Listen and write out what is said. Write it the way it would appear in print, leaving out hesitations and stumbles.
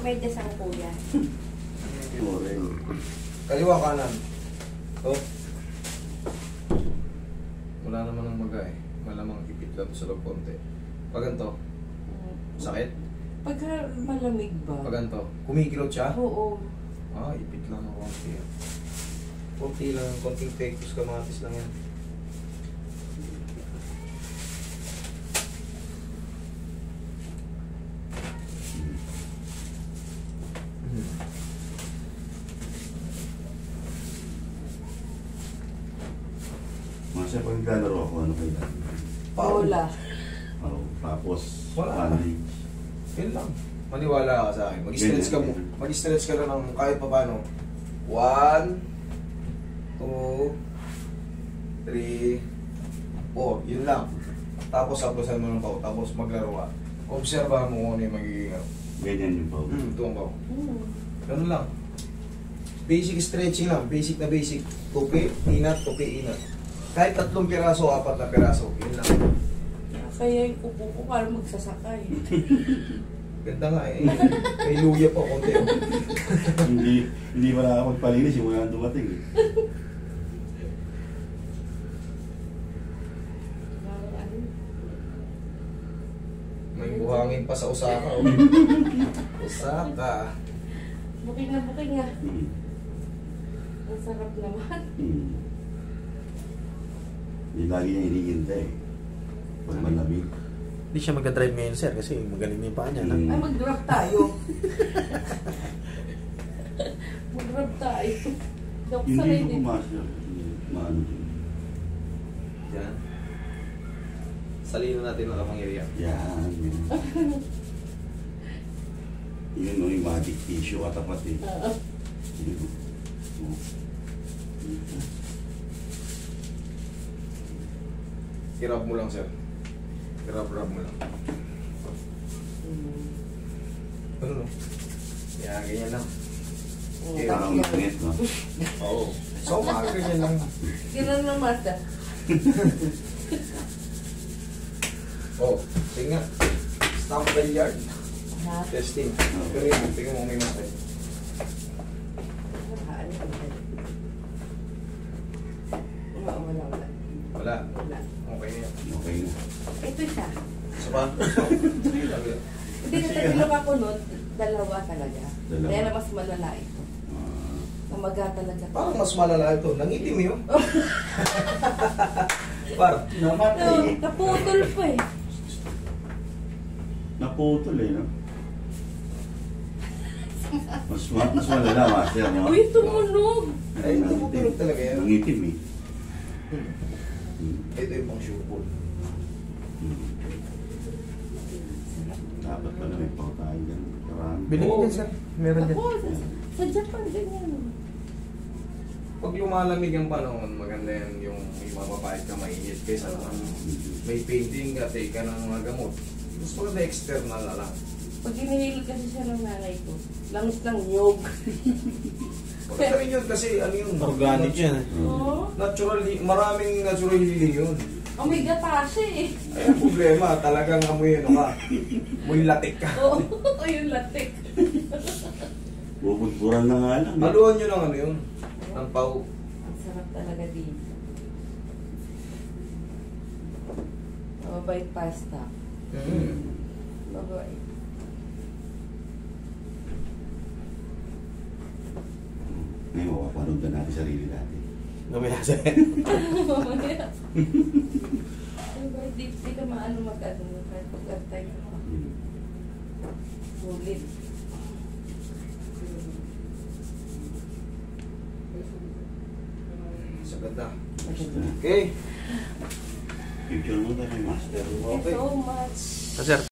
Medyas ang kuya. Kaliwa kanan. To. Wala naman ang maga eh. Malamang ipit lang sa loob konti. Pag ganito, sakit? Pagka malamig ba? Pag ganito, kumikilot siya? Oo. Ah, ipit lang ang konti. Konti lang, konting pectus kamatis lang yan. Masya, pag naglalaro ako, ano kayo lang? Bola. Oh, tapos, wala. bandage. Yun lang. Maniwala ka sa akin. Mag-stretch ka mo. Mag-stretch ka lang ng kahit pa paano. 1, 2, 3, 4. Yun lang. Tapos sabusan mo ng pao. Tapos maglaro ka. Obserbahan mo kung ano yung magiging ano. Ganyan yung pao. Ito ang pao. Ganun lang. Basic stretching lang. Basic na basic. Tupi, inat, tupi, inat. Kahit 3 piraso, 4 na piraso. Yun lang. Kaya yung upo ko parang magsasakay. Ganda nga eh. May luya po konti. hindi mo nakakapagpalinis yung mga dumating eh. May buhangin pa sa Osaka. Oh. Osaka. Buking nga. Ang sarap naman. Hindi lagi niya hinihintay. Pag malamig. Hindi siya magdadrive ngayon, sir, kasi magaling na yung paa niya. Ay, mag-drop tayo. Mag-drop tayo. Dok, Hindi sanay ko din. pumasya. Maano din. Yan. Salino natin ang kapangyarihan. Yan. Yun o, yung magic tissue katapat eh. Yun o. Hirap mo lang, sir. Hirap-rap mo lang. Ano no? Yan, ganyan lang. Parang ngit, no? Oo. So, mga ganyan lang. Gano'n na Mazda. Oh, sige nga. Stamp billiard. Ha? Testing. Pero yun, tingnan mo may matay. Wala. Wala. Wala. Okay na yan. Okay na. Ito siya. Isa pa? Hindi na tatlong ako nun, dalawa talaga. Dalawa. Kaya na mas malala ito. Namaga talaga. Parang mas malala ito. Nangitim yun. Par. Namatay eh. Naputol pa eh. Naputol eh, no? Mas malala, master, no? Uy, tumunog! Ay, tumutunog talaga yan. Nangitim eh. Ito yung pang sure. Dapat pala may pao tayo dyan. Karami. Bilhin din, sir. Meron din. Ako, sa Japan, ganyan. Pag lumalamig ang panahon, maganda yan yung may mapapahit ka mainit kaysa naman may painting ka, take ka ng mga gamot. Mas maganda external na lang. Pag inihilog kasi siya ng nanay ko, langis ng nyog. Maganda rin yun kasi ano yun? Organic yan. Oo. Natural, maraming natural healing yun. Amoy gata siya eh. Ay, ang problema, talagang amoy ano ka. Amoy latik ka. Oo, yung latik. Bubudburan na nga lang. Haluan nyo ng ano yun? Ng pau. Ang sarap talaga dito. Mababait pasta. Mababait. Ngayon, mapapanood na natin sarili natin. Gamaya, sir. Mamaya. Di ka maano mag-ano kahit pag-antay ka pa. Sulit. Sa ganda. Okay. Picture mo tayo, master. Thank you so much. Sir,